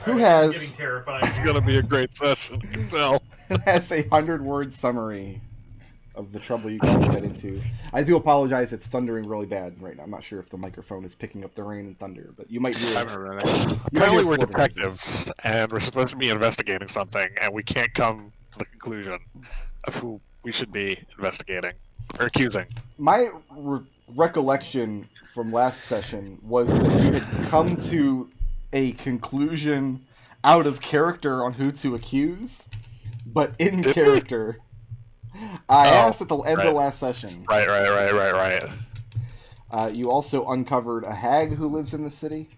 Who Getting has terrifying. It's gonna be a great session. I can tell. a 100-word summary of the trouble you guys get into? I do apologize. It's thundering really bad right now. I'm not sure if the microphone is picking up the rain and thunder, but you might hear. Apparently, we're detectives, and we're supposed to be investigating something, and we can't come to the conclusion of who we should be investigating or accusing. My recollection from last session was that you had come to a conclusion out of character on who to accuse, but in character. I asked at the end of the last session. Right. You also uncovered a hag who lives in the city.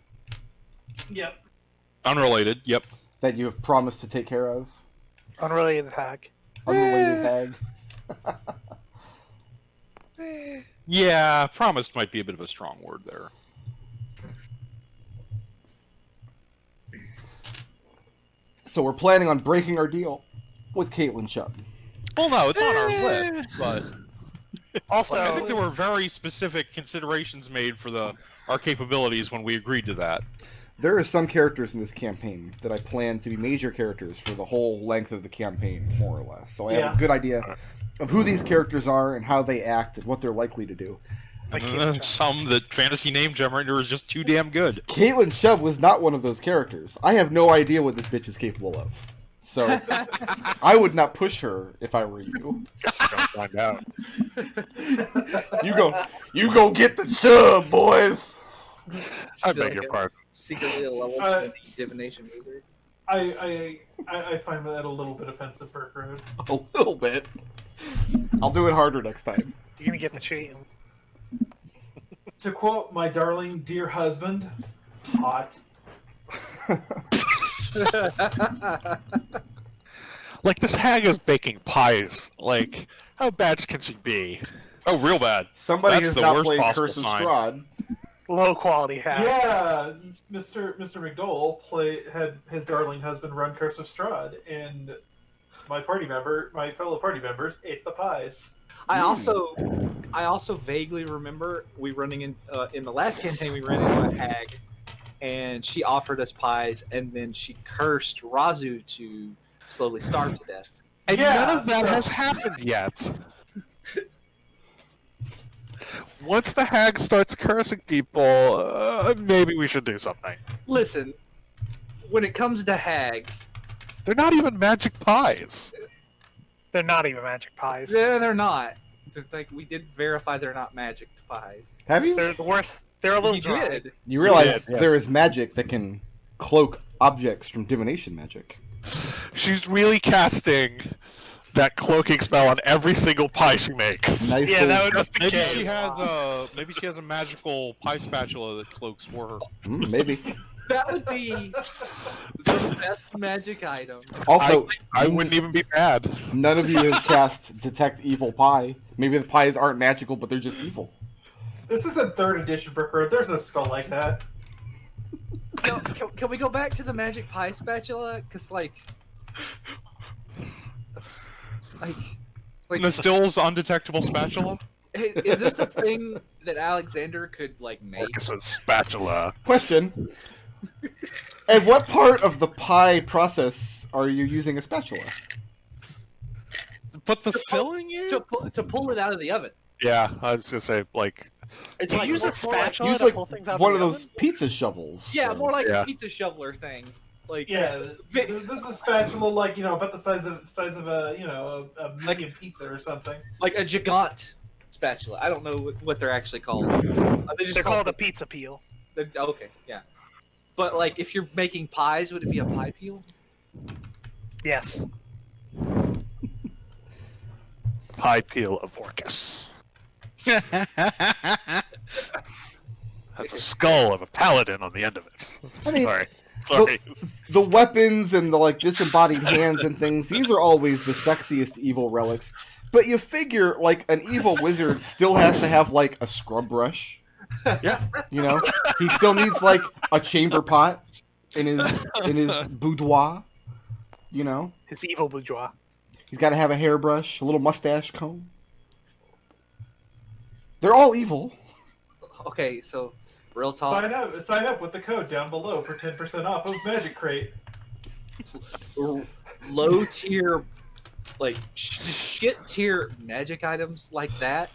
Yep. Unrelated. Yep. That you have promised to take care of. Unrelated hag. Unrelated hag. Yeah, promised might be a bit of a strong word there. So we're planning on breaking our deal with Caitlin Chubb. Well, no, it's on our list, but Also, I think there were very specific considerations made for our capabilities when we agreed to that. There are some characters in this campaign that I plan to be major characters for the whole length of the campaign, more or less. So I have a good idea of who these characters are and how they act and what they're likely to do. Some that fantasy name generator is just too damn good. Caitlin Chubb was not one of those characters. I have no idea what this bitch is capable of. So I would not push her if I were you. Gonna find out. You go get the Chubb, boys. I beg your pardon. Secretly a level 20 divination wizard. I find that a little bit offensive for a crude. A little bit. I'll do it harder next time. you're gonna get the cheat. To quote my darling dear husband, hot. Like, this hag is baking pies. Like, how bad can she be? Oh, real bad. Somebody That's has the not worst played possible Curse of sign. Strahd. Low quality hag. Yeah, Mr. McDohl had his darling husband run Curse of Strahd, and my fellow party members ate the pies. I also vaguely remember we running in the last campaign we ran into a hag, and she offered us pies, and then she cursed Razu to slowly starve to death. And none of that has happened yet. Once the hag starts cursing people, maybe we should do something. Listen, when it comes to hags, They're not even magic pies. They're not even magic pies. they're not. Like, we did verify they're not magic pies. Have you? They're the worst. They're a little You dry. did. You realize Yeah. there is magic that can cloak objects from divination magic. She's really casting that cloaking spell on every single pie she makes. Nice Yeah, little- that would just Maybe she has a magical pie spatula that cloaks for her. Maybe. That would be the best magic item. Also, I wouldn't even be mad. none of you has cast Detect Evil Pie. Maybe the pies aren't magical, but they're just evil. This isn't 3rd edition Brick Road. There's no spell like that. No, can we go back to the magic pie spatula? Because, like, Destil's undetectable spatula? is this a thing that Alexander could, like, make? It's a spatula. Question. At what part of the pie process are you using a spatula? Put the filling in? To pull it out of the oven. Yeah, I was gonna say, like... It's You like use a more spatula Use to like pull things out one of of the those oven? pizza shovels. Yeah, more like Yeah. a pizza shoveler thing. Like, Yeah, this is a spatula like about the size of a medium pizza or something. like a gigant spatula. I don't know what they're actually called. Are they just They're called a pizza peel. Okay, yeah. But, like, if you're making pies, would it be a pie peel? Yes. Pie peel of Orcus. That's a skull of a paladin on the end of it. I mean, Sorry. the weapons and the disembodied hands and things, these are always the sexiest evil relics. But you figure, an evil wizard still has to have, a scrub brush. Yeah. He still needs, a chamber pot in his boudoir. His evil bourgeois. He's got to have a hairbrush, a little mustache comb. They're all evil. Okay, so Real talk. Sign up with the code down below for 10% off of Magic Crate. Low tier, like shit tier magic items like that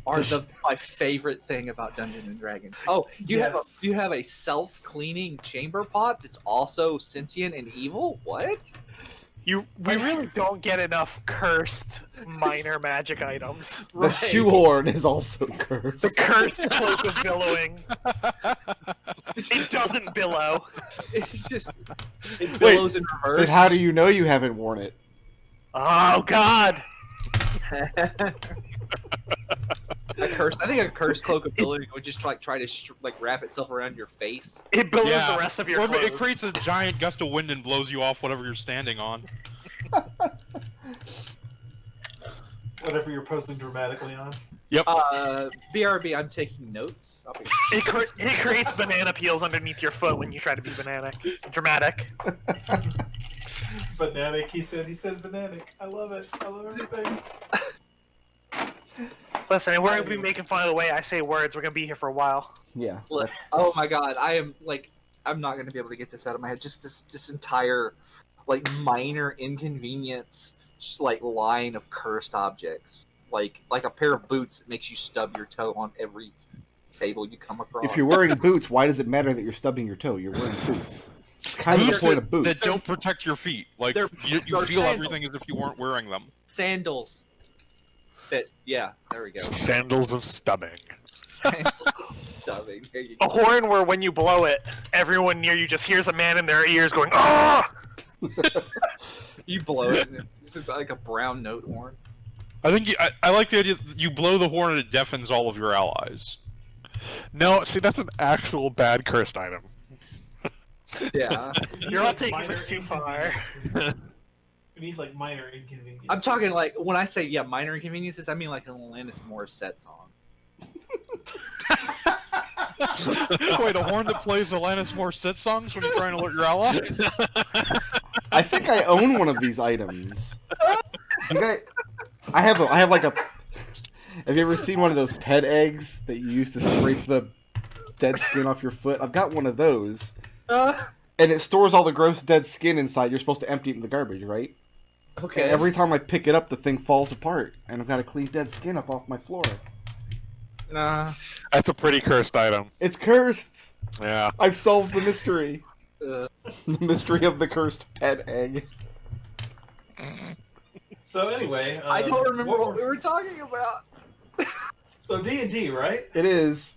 are my favorite thing about Dungeons and Dragons. Oh, you have a self-cleaning chamber pot that's also sentient and evil? What? We really don't get enough cursed minor magic items. The shoehorn is also cursed. The cursed cloak of billowing. It doesn't billow. It billows in reverse. But how do you know you haven't worn it? Oh God! I think a cursed cloak of billowing would just try to wrap itself around your face. It billows the rest of your clothes. It creates a giant gust of wind and blows you off whatever you're standing on. Whatever you're posing dramatically on. Yep. BRB, I'm taking notes. It creates banana peels underneath your foot when you try to be dramatic. Bananic, he said bananic. I love it. I love everything. Listen, we're gonna be making fun of the way I say words. We're gonna be here for a while. Yeah. Oh my God, I'm not gonna be able to get this out of my head. Just this entire minor inconvenience line of cursed objects. Like a pair of boots that makes you stub your toe on every table you come across. If you're wearing boots, why does it matter that you're stubbing your toe? You're wearing boots. It's kind of the point of boots. That don't protect your feet. Like, you feel sandals. everything as if you weren't wearing them. Sandals. There we go. Sandals of stubbing. Sandals of stubbing. There you go. A horn where when you blow it, everyone near you just hears a man in their ears going, "Ah!" You blow it, and it's like a brown note horn. I think I like the idea that you blow the horn and it deafens all of your allies. No, see, that's an actual bad cursed item. Yeah. You're not taking this too far. We need minor inconveniences. I'm talking when I say minor inconveniences, I mean like an Alanis Morissette song. Wait, a horn that plays Alanis Morissette songs when you're trying to alert your allies? I think I own one of these items. I have like a. Have you ever seen one of those pet eggs that you use to scrape the dead skin off your foot? I've got one of those, and it stores all the gross dead skin inside. You're supposed to empty it in the garbage, right? Okay. And every time I pick it up, the thing falls apart, and I've got to clean dead skin up off my floor. That's a pretty cursed item. It's cursed. Yeah. I've solved the mystery. The mystery of the cursed pet egg. So anyway, I don't remember what we were talking about. So D&D, right? It is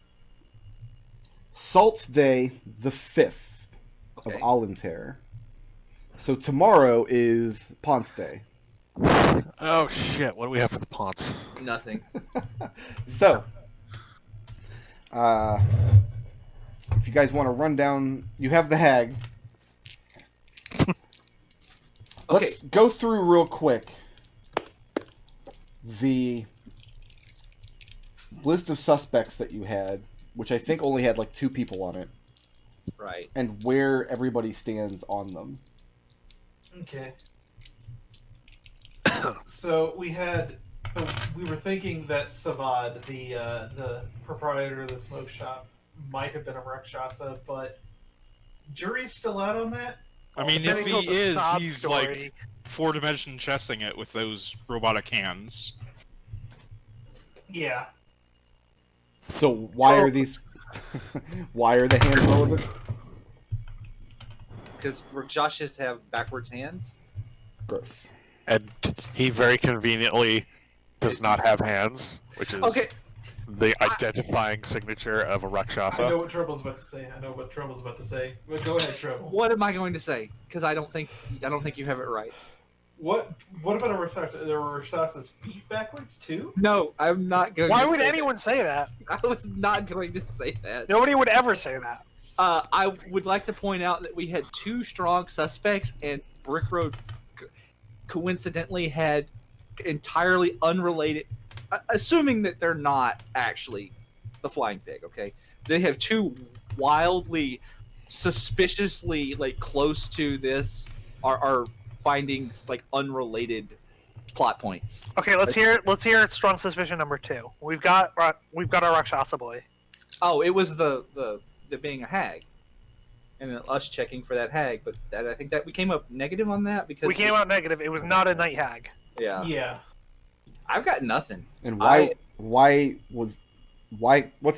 Salt's Day the 5th of Allenterre. So tomorrow is Ponce Day. Oh shit! What do we have for the Ponce? Nothing. So, if you guys want to run down, you have the hag. Let's go through real quick the list of suspects that you had, which I think only had 2 people on it. Right. And where everybody stands on them. Okay. So we were thinking that Savad, the proprietor of the smoke shop, might have been a Rakshasa, but jury's still out on that. I mean, if he is, he's 4-dimension chessing it with those robotic hands. Yeah. So why are these? Why are the hands relevant? Because Rakshasas have backwards hands. Gross. And he very conveniently does not have hands, which is the identifying signature of a Rakshasa. I know what Treble's about to say. But go ahead, Treble. What am I going to say? Because I don't think you have it right. What about a Rakshasa? There were Rakshasas feet backwards too? No, I'm not going. Why would anyone say that? I was not going to say that. Nobody would ever say that. I would like to point out that we had 2 strong suspects, and Brick Road coincidentally had entirely unrelated, assuming that they're not actually the Flying Pig, okay? They have 2 wildly, suspiciously, close to this, are findings, unrelated plot points. Okay, let's hear strong suspicion number 2. We've got our Rakshasa boy. Oh, it was the being a hag, and then us checking for that hag. But I think that we came up negative on that because We came out negative. It was not a night hag. Yeah. Yeah. I've got nothing. And why? What's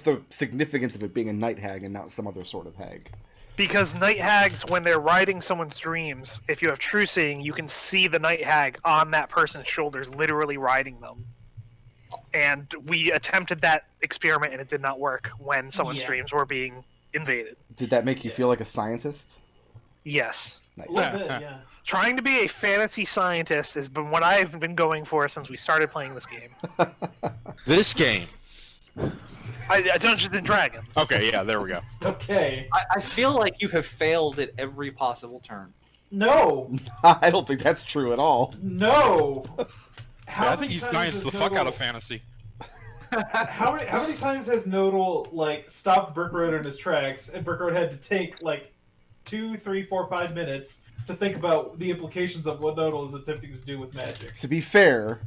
the significance of it being a night hag and not some other sort of hag? Because night hags, when they're riding someone's dreams, if you have true seeing, you can see the night hag on that person's shoulders, literally riding them. And we attempted that experiment, and it did not work when someone's dreams were being invaded. Did that make you feel like a scientist? Yes. Nice. A little bit, yeah. Trying to be a fantasy scientist has been what I've been going for since we started playing this game. This game. Dungeons and Dragons. Okay, yeah, there we go. Okay. I feel like you have failed at every possible turn. No. I don't think that's true at all. No. Yeah, I think he scienced the fuck out of fantasy. How many times has Nodal like stopped Brickroad in his tracks, and Brickroad had to take like 2, 3, 4, 5 minutes to think about the implications of what Nodal is attempting to do with magic? To be fair,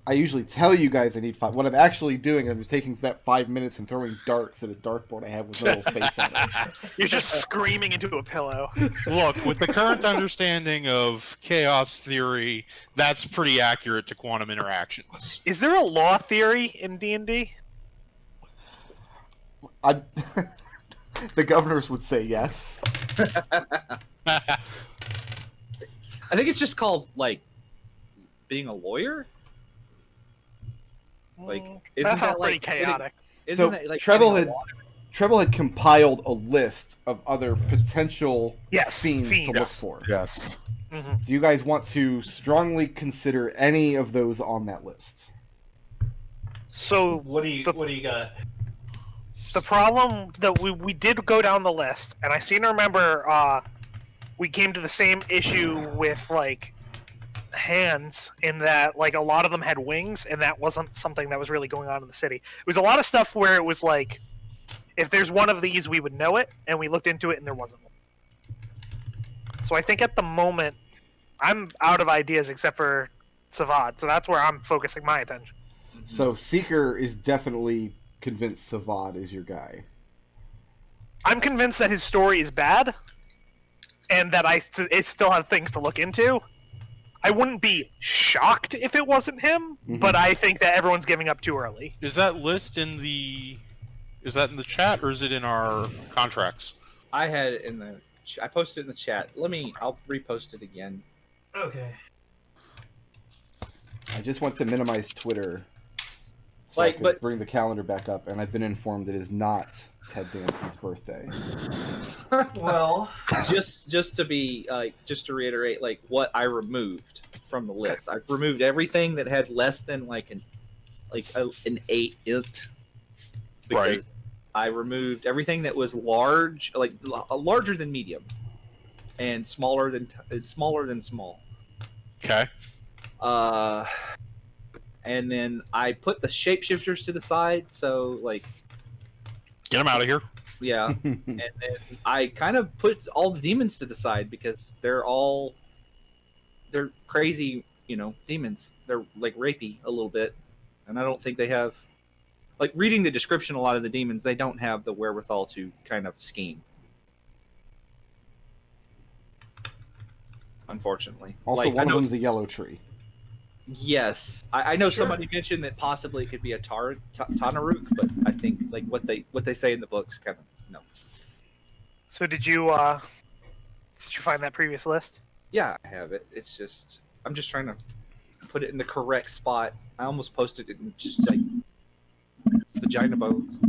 I usually tell you guys I need 5. What I'm actually doing, I'm just taking that 5 minutes and throwing darts at a dartboard I have with Nodal's face on it. You're just screaming into a pillow. Look, with the current understanding of chaos theory, that's pretty accurate to quantum interactions. Is there a law theory in D&D? The governors would say yes. I think it's just called like being a lawyer. Like, that sounds pretty chaotic. So Treble had compiled a list of other potential fiends to look for. Yes. Mm-hmm. Do you guys want to strongly consider any of those on that list? So What do you got? the problem that we did go down the list, and I seem to remember we came to the same issue with like hands, in that like a lot of them had wings, and that wasn't something that was really going on in the city. It was a lot of stuff where it was like, if there's one of these, we would know it, and we looked into it, and there wasn't one. So I think at the moment, I'm out of ideas except for Savad, so that's where I'm focusing my attention. So Seeker is definitely convinced Savad is your guy. I'm convinced that his story is bad, and that it still have things to look into. I wouldn't be shocked if it wasn't him, but I think that everyone's giving up too early. Is that list in the... Is that in the chat, or is it in our contracts? I had it in the... I posted it in the chat. I'll repost it again. Okay. I just want to minimize Twitter so Like, I could but- bring the calendar back up, and I've been informed it is not Ted Danson's birthday. Well, just to reiterate, like what I removed from the list. I've removed everything that had less than like an 8 int. Right. I removed everything that was large, like larger than medium, and smaller than small. Okay. And then I put the shapeshifters to the side, so like, Get him out of here. yeah. And then I kind of put all the demons to the side because they're crazy, demons. They're like rapey a little bit, and I don't think they have, like, reading the description, a lot of the demons, they don't have the wherewithal to kind of scheme. Unfortunately. Also, Like, one of them's a yellow tree. Yes, I know Sure. somebody mentioned that possibly it could be a Tanaruk, but I think like what they say in the books kind of no. So did you find that previous list? Yeah, I have it. It's just I'm just trying to put it in the correct spot. I almost posted it in just like vagina bones.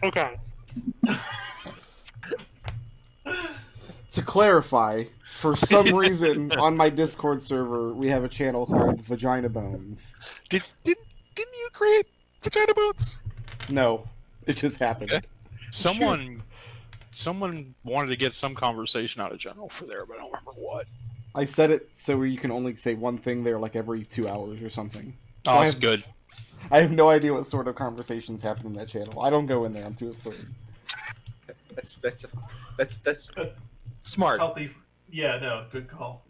Okay. To clarify, for some reason on my Discord server, we have a channel called Vagina Bones. Didn't you create Vagina Boots? No, it just happened. Someone wanted to get some conversation out of General for there, but I don't remember what. I set it so you can only say one thing there like every 2 hours or something. So Oh, I that's have- good. I have no idea what sort of conversations happen in that channel. I don't go in there. I'm too afraid. That's smart. healthy. Yeah, no, good call.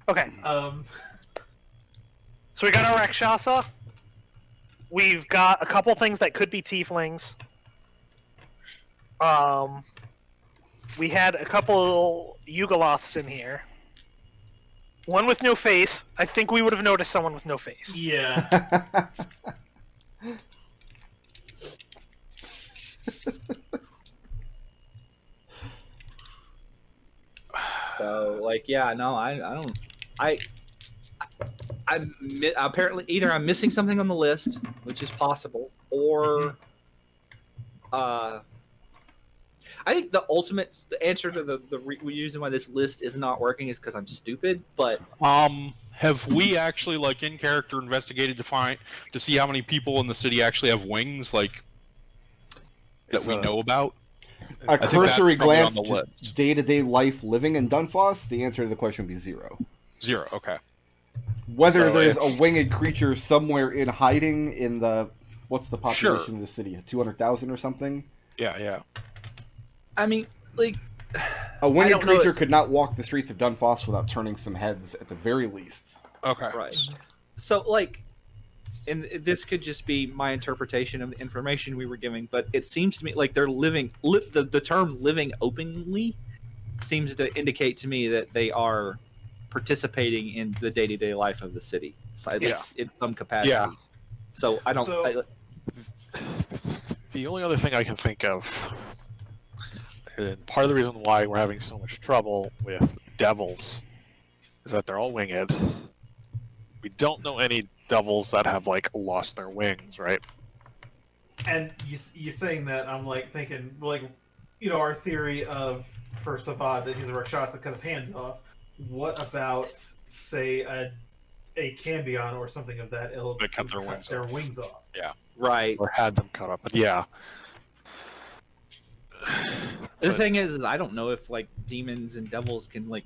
Okay. Um, So we got our Rakshasa. We've got a couple things that could be tieflings. we had a couple Yugoloths in here. One with no face. I think we would have noticed someone with no face. Yeah. So, like, yeah, no, I don't. Apparently either I'm missing something on the list, which is possible, or I think the answer to the reason why this list is not working is because I'm stupid. But have we actually, like, in character investigated to see how many people in the city actually have wings, like, that we know about? A cursory glance, on the just list. day-to-day life living in Dunfoss, the answer to the question would be 0. 0, okay. Whether So there's a winged creature somewhere in hiding in the... What's the population Sure. of the city? 200,000 or something? Yeah. I mean, like, A winged don't know creature could not walk the streets of Dunfoss without turning some heads, at the very least. Okay. right. So, like, and this could just be my interpretation of the information we were giving, but it seems to me like they're the term living openly seems to indicate to me that they are participating in the day-to-day life of the city, so at least in some capacity. Yeah. So I don't. So- The only other thing I can think of, and part of the reason why we're having so much trouble with devils, is that they're all winged. We don't know any devils that have, like, lost their wings, right? And you saying that, I'm like thinking, like, you know, our theory of for Savad that he's a Rakshasa cut his hands off. What about, say, a Cambion or something of that ilk? They cut who their wings wings off. right. Or had them cut off, but yeah. The But- thing is I don't know if like demons and devils can like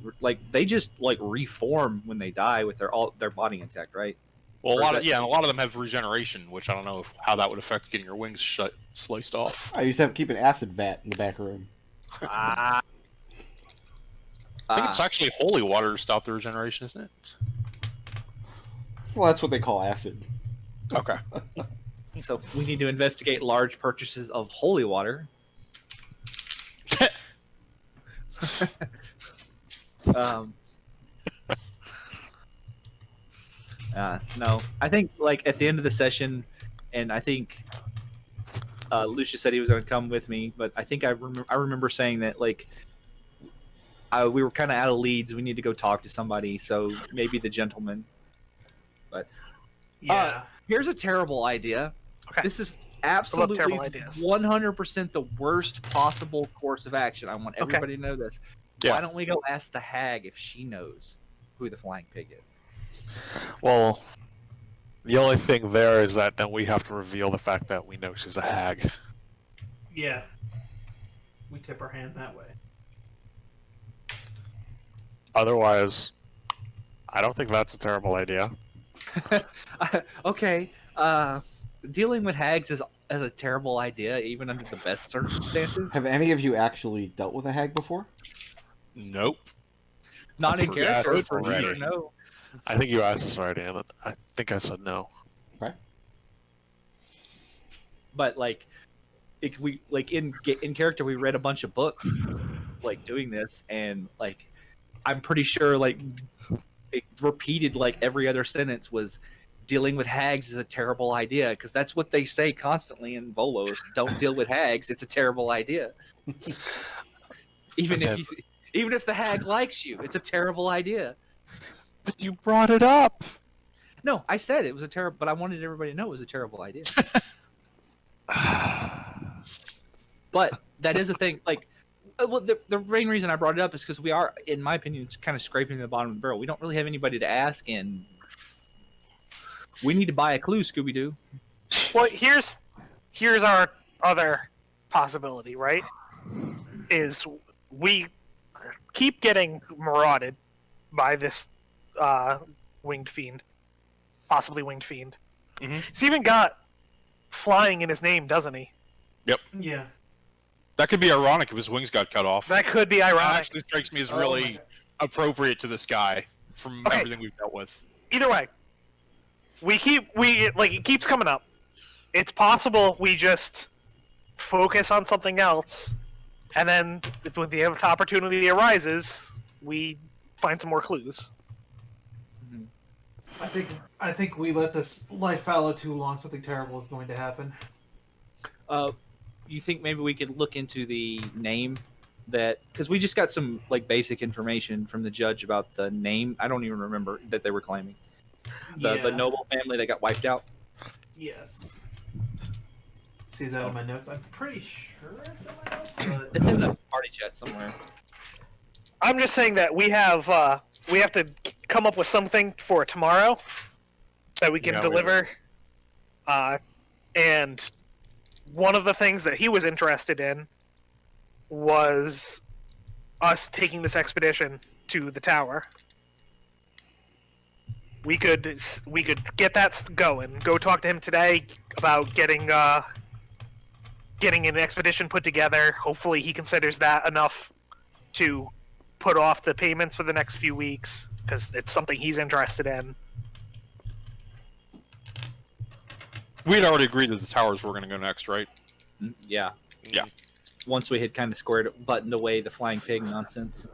they just like reform when they die with their body intact, right? Well, Or is that- and a lot of them have regeneration, which I don't know how that would affect getting your wings sliced off. I used to keep an acid vat in the back room. Ah. I think it's actually holy water to stop the regeneration, isn't it? Well, that's what they call acid. Okay. So we need to investigate large purchases of holy water. No, I think like at the end of the session, and I think Lucius said he was going to come with me, but I think I remember saying that like we were kind of out of leads. We need to go talk to somebody, so maybe the gentleman. Yeah. Here's a terrible idea. Okay. This is terrible absolutely ideas. 100% the worst possible course of action. I want everybody to know this. Yeah. Why don't we go ask the hag if she knows who the flying pig is? Well, the only thing there is that then we have to reveal the fact that we know she's a hag. Yeah. We tip our hand that way. Otherwise, I don't think that's a terrible idea. Okay. Dealing with hags is a terrible idea, even under the best circumstances. Have any of you actually dealt with a hag before? Nope. Not in forgot character. it's For me already. to know. I think you asked this already, and I think I said no. But like, we like in character, we read a bunch of books, like doing this, and like, I'm pretty sure like it repeated like every other sentence was dealing with hags is a terrible idea because that's what they say constantly in Volos. Don't deal with hags; it's a terrible idea. Even if the hag likes you, it's a terrible idea. But you brought it up! No, I said it was a terrible, but I wanted everybody to know it was a terrible idea. But that is a thing. Like, well, the main reason I brought it up is because we are, in my opinion, kind of scraping the bottom of the barrel. We don't really have anybody to ask, and we need to buy a clue, Scooby Doo. Well, here's our other possibility, right? Is we keep getting marauded by this winged fiend, possibly winged fiend. Mhm. He's even got flying in his name, doesn't he? Yeah. That could be ironic if his wings got cut off. That could be That ironic. actually strikes me as Oh really my God. appropriate to this guy from Okay. everything we've dealt with. Either way, it keeps coming up. It's possible we just focus on something else, and then when the opportunity arises, we find some more clues. I think we let this life fallow too long. Something terrible is going to happen. You think maybe we could look into the name that, because we just got some like basic information from the judge about the name. I don't even remember that they were claiming the noble family that got wiped out. Yes. See that in my notes? I'm pretty sure it's in my notes, but It's in the party chat somewhere. I'm just saying that we have to come up with something for tomorrow that we can deliver. And one of the things that he was interested in was us taking this expedition to the tower. We could get that going. Go talk to him today about getting an expedition put together. Hopefully he considers that enough to put off the payments for the next few weeks, because it's something he's interested in. We'd already agreed that the towers were going to go next, right? Yeah. Yeah. Once we had kind of buttoned away the flying pig nonsense.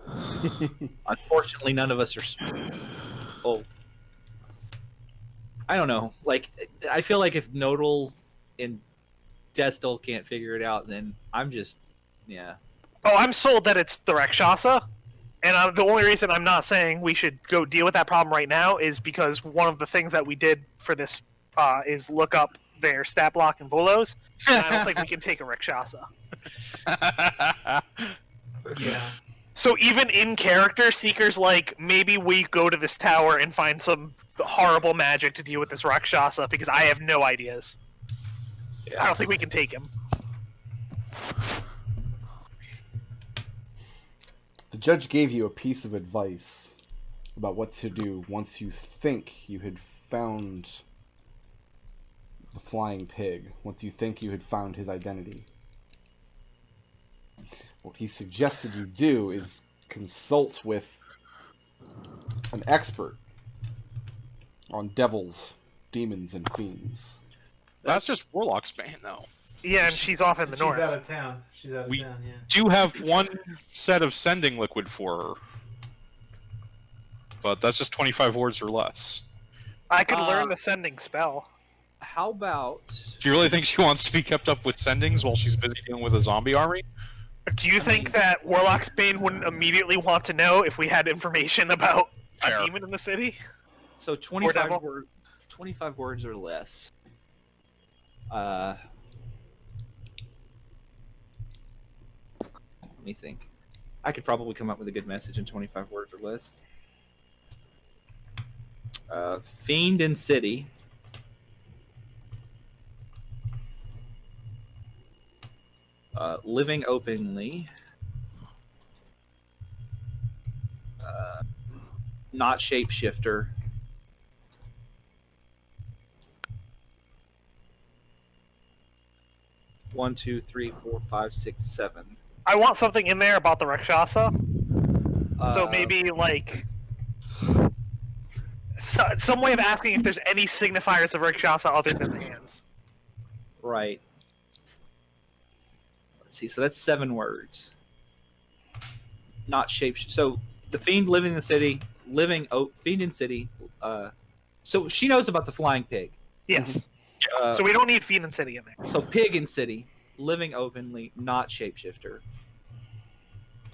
Unfortunately, none of us are. Oh. I don't know. Like, I feel like if Nodal and Destil can't figure it out, then I'm just, yeah. Oh, I'm sold that it's the Rakshasa, and the only reason I'm not saying we should go deal with that problem right now is because one of the things that we did for this is look up their stat block and bolos, and I don't think we can take a Rakshasa. yeah. So even in character, Seeker's like, maybe we go to this tower and find some horrible magic to deal with this Rakshasa, because I have no ideas. I don't think we can take him. The judge gave you a piece of advice about what to do once you think you had found the flying pig, once you think you had found his identity. What he suggested you do is consult with an expert on devils, demons, and fiends. That's just Warlock's bane, though. Yeah, and she's off in the north. She's out of town. Yeah. Do have one set of sending liquid for her, but that's just 25 words or less. I could learn the sending spell. How about... Do you really think she wants to be kept up with sendings while she's busy dealing with a zombie army? Do you think that Warlock's Bane wouldn't immediately want to know if we had information about Fair. a demon in the city? So 25 words or less. Let me think. I could probably come up with a good message in 25 words or less. Fiend in city. Living openly. Not shapeshifter. One, two, three, four, five, six, seven. I want something in there about the Rakshasa. So maybe, like, some way of asking if there's any signifiers of Rakshasa other than the hands. Right. Let's see. So that's 7 words. Not shape. So the fiend living in the city, fiend in city. So she knows about the flying pig. Yes. So we don't need Fiend and City in there. So pig in city, living openly, not shapeshifter.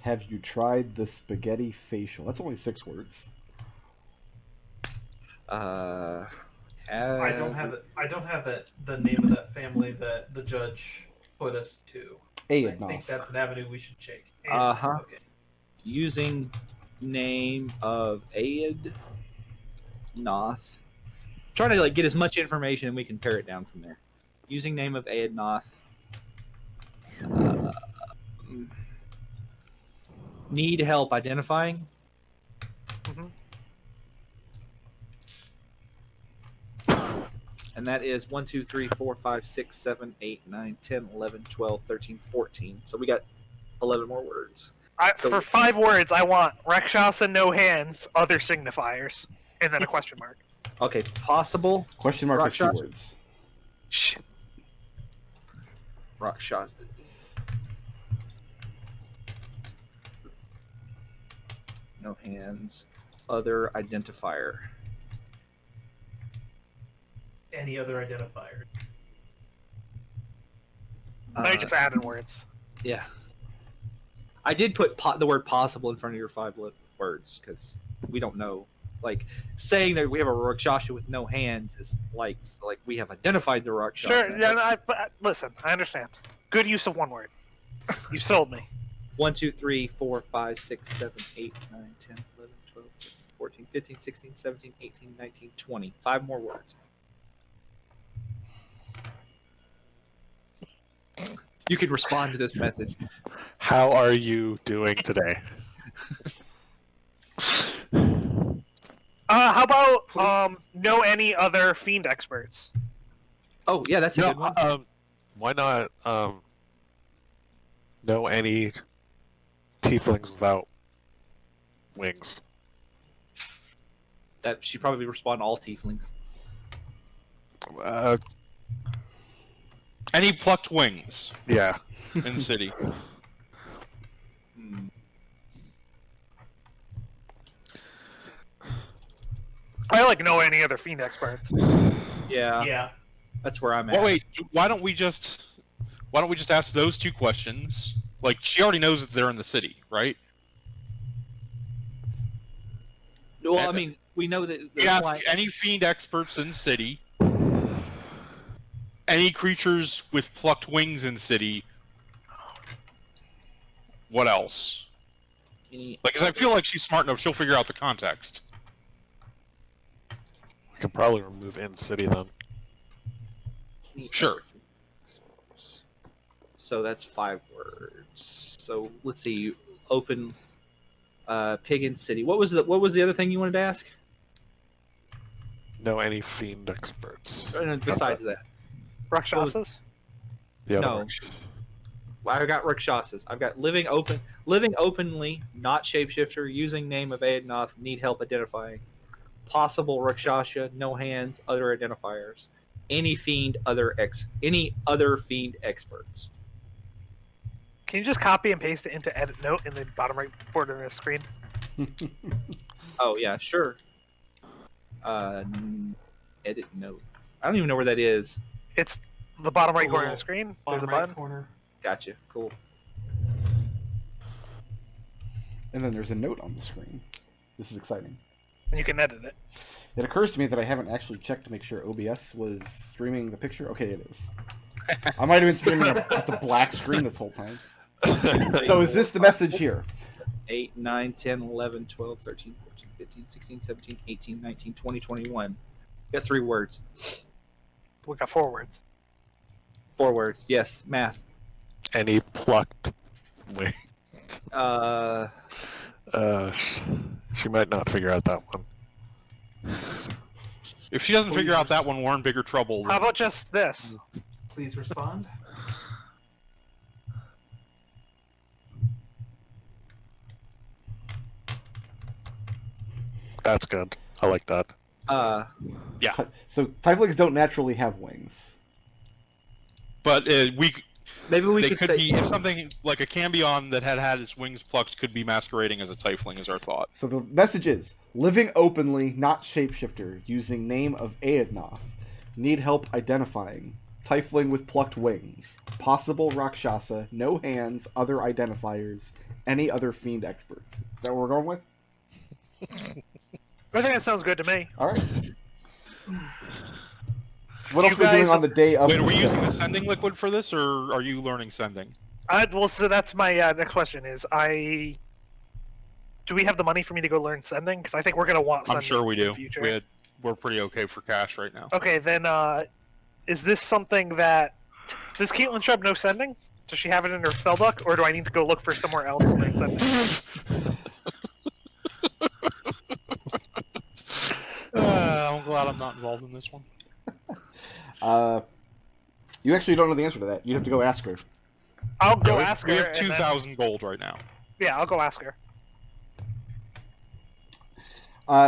Have you tried the spaghetti facial? That's only 6 words. I don't have the name of that family that the judge put us to. I think that's an avenue we should take. Okay. Using name of Aed Noth. Trying to get as much information and we can pare it down from there. Using name of Aed Noth. Need help identifying. And that is 1, 2, 3, 4, 5, 6, 7, 8, 9, 10, 11, 12, 13, 14. So we got 11 more words. For 5 words, I want Rakshasa, no hands, other signifiers, and then a question mark. Okay, possible. Question mark is 2 Rakshasa. words. Shit. Rock shot. No hands. Other identifier. Any other identifier? I just added words. Yeah. I did put the word possible in front of your 5 words because we don't know. Like saying that we have a Rakshasa with no hands is like we have identified the Rakshasa. Sure. Yeah. No, but listen, I understand. Good use of one word. You sold me. 1, 2, 3, 4, 5, 6, 7, 8, 9, 10, 11, 12, 13, 14, 15, 16, 17, 18, 19, 20. 5 more words. You could respond to this message. How are you doing today? How about know any other fiend experts? Oh yeah, that's a good one. Why not know any tieflings without wings? That she'd probably respond to all tieflings. Any plucked wings Yeah. in city? I like know any other fiend experts. Yeah, Yeah. that's where I'm at. Well, wait. Why don't we just ask those 2 questions? Like, she already knows that they're in the city, right? Well, I mean, we know that. We ask any fiend experts in city, any creatures with plucked wings in city. What else? Because I feel like she's smart enough; she'll figure out the context. We can probably remove in city then. Sure. So that's 5 words. So let's see. Open pig in city. What was the other thing you wanted to ask? Know any fiend experts? Besides that, Rakshasas? The other No. one. I've got Rakshasas. I've got living openly, not shapeshifter, using name of Aednoth, need help identifying. Possible Rakshasa, no hands, other identifiers. Any other fiend experts. Can you just copy and paste it into edit note in the bottom right border of the screen? Oh yeah, sure. Edit note. I don't even know where that is. It's the bottom right corner of Little the screen. There's Bottom a right button. corner. Gotcha. Cool. And then there's a note on the screen. This is exciting. And you can edit it. It occurs to me that I haven't actually checked to make sure OBS was streaming the picture. Okay, it is. I might have been streaming just a black screen this whole time. So is this the message here? 8, 9, 10, 11, 12, 13, 14, 15, 16, 17, 18, 19, 20, 21. Got 3 words. We got 4 words. 4 words. Yes. Math. Any plucked wing? She might not figure out that one. If she doesn't figure out that one, we're in bigger trouble. How about just this? Please respond. That's good. I like that. So Tieflings don't naturally have wings. But maybe we they could could say be, if something like a Cambion that had its wings plucked could be masquerading as a Tiefling, is our thought. So the message is, living openly, not shapeshifter, using name of Aednoth. Need help identifying. Tiefling with plucked wings. Possible Rakshasa, no hands, other identifiers, any other fiend experts. Is that what we're going with? I think that sounds good to me. Alright. What else are we doing on the day of... Wait, are we using the sending liquid for this, or are you learning sending? Well, so that's my next question is, do we have the money for me to go learn sending? Because I think we're going to want sending I'm sure we in the do. future. We're pretty okay for cash right now. Okay, then is this something that... Does Caitlin Shrub know sending? Does she have it in her spellbook, or do I need to go look for somewhere else to learn sending? I'm glad I'm not involved in this one. You actually don't know the answer to that. You'd have to go ask her. I'll go Yeah, ask her. we have and 2,000 gold right now. Yeah, I'll go ask her.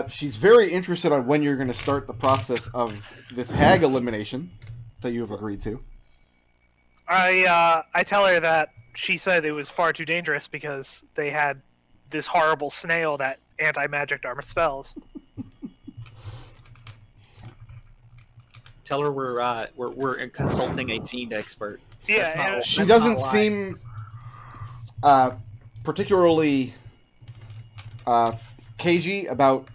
She's very interested on when you're going to start the process of this hag elimination that you have agreed to. I tell her that she said it was far too dangerous because they had this horrible snail that anti-magic armor spells. Tell her we're consulting a fiend expert. Yeah, That's not- and She that's doesn't not lying. seem particularly cagey about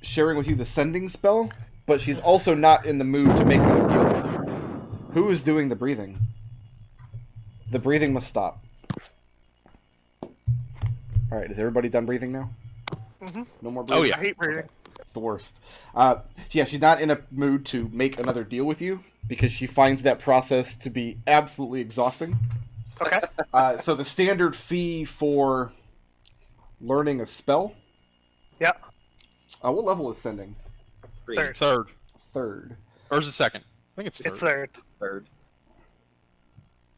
sharing with you the sending spell, but she's also not in the mood to make another deal with you. Who is doing the breathing? The breathing must stop. Alright, is everybody done breathing now? Mhm. No more breathing? Oh, yeah. I hate breathing. It's the worst. Yeah, she's not in a mood to make another deal with you because she finds that process to be absolutely exhausting. Okay. So the standard fee for learning a spell. Yep. What level is sending? Three. Third. Third. Or is it second? I think it's third. It's third. Third.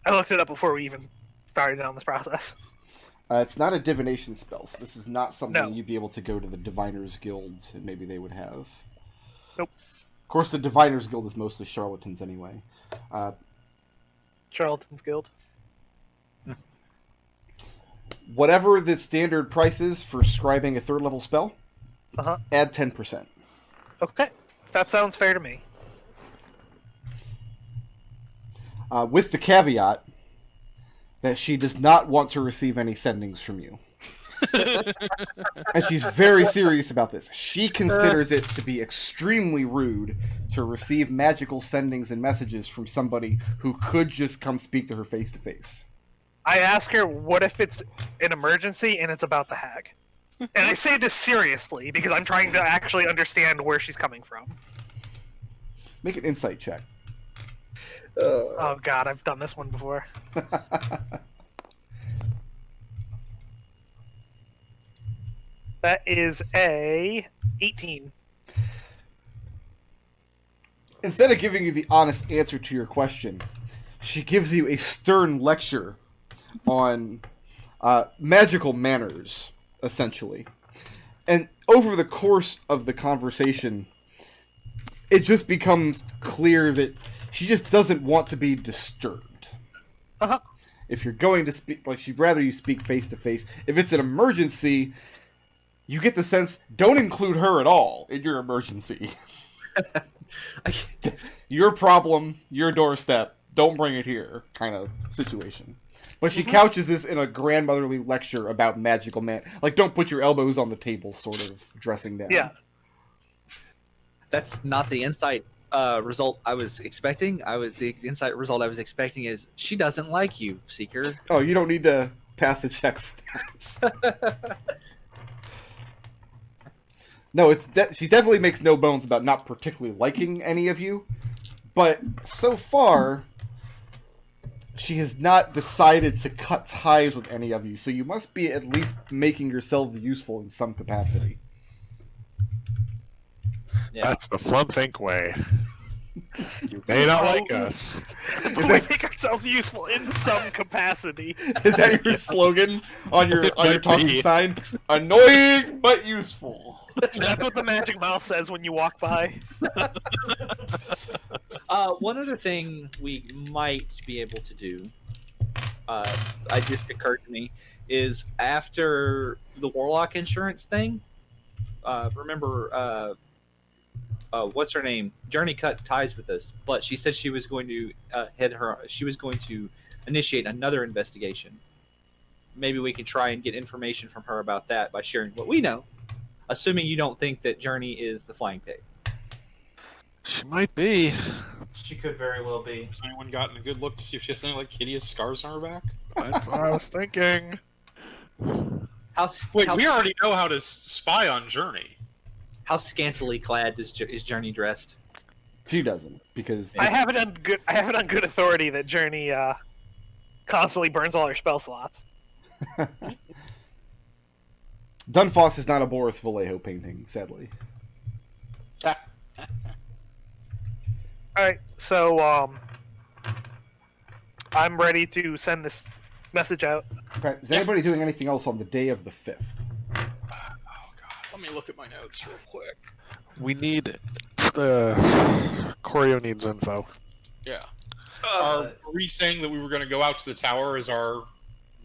I looked it up before we even started on this process. It's not a divination spell, so this is not something No. you'd be able to go to the Diviners Guild and maybe they would have. Nope. Of course, the Diviners Guild is mostly charlatans anyway. Charlatan's Guild. Whatever the standard price is for scribing a third level spell, Uh-huh. add 10%. Okay. That sounds fair to me. With the caveat that she does not want to receive any sendings from you. And she's very serious about this. She considers it to be extremely rude to receive magical sendings and messages from somebody who could just come speak to her face to face. I ask her, what if it's an emergency and it's about the hag? And I say this seriously because I'm trying to actually understand where she's coming from. Make an insight check. Oh god, I've done this one before. That is a 18. Instead of giving you the honest answer to your question, she gives you a stern lecture on magical manners, essentially. And over the course of the conversation, it just becomes clear that she just doesn't want to be disturbed. Uh-huh. If you're going to speak, like, she'd rather you speak face to face. If it's an emergency, you get the sense, don't include her at all in your emergency. Your problem, your doorstep, don't bring it here, kind of situation. But she couches this in a grandmotherly lecture about magical man. Like, don't put your elbows on the table, sort of dressing down. Yeah. That's not the insight result I was expecting. The insight result I was expecting is she doesn't like you, Seeker. Oh, you don't need to pass a check for that. No, she definitely makes no bones about not particularly liking any of you. But so far, she has not decided to cut ties with any of you. So you must be at least making yourselves useful in some capacity. Yeah. That's the Flumph Inc. way. You may not like us. We make ourselves useful in some capacity. Is that your slogan on your Might talking be. sign? Annoying but useful. That's what the magic mouth says when you walk by. One other thing we might be able to do, I just occurred to me, is after the Warlock insurance thing, remember, what's her name? Journey cut ties with us, but she said she was going to she was going to initiate another investigation. Maybe we could try and get information from her about that by sharing what we know, assuming you don't think that Journey is the flying pig. She might be. She could very well be. Has anyone gotten a good look to see if she has any like hideous scars on her back? That's what I was thinking. Wait, we already know how to spy on Journey. How scantily clad is Journey dressed? She doesn't, because I have it on good authority that Journey constantly burns all her spell slots. Dunfoss is not a Boris Vallejo painting, sadly. Alright, so I'm ready to send this message out. Okay, is anybody doing anything else on the day of the 5th? Oh god, let me look at my notes real quick. We need the Choreo needs info. Yeah. Are we saying that we were going to go out to the tower as our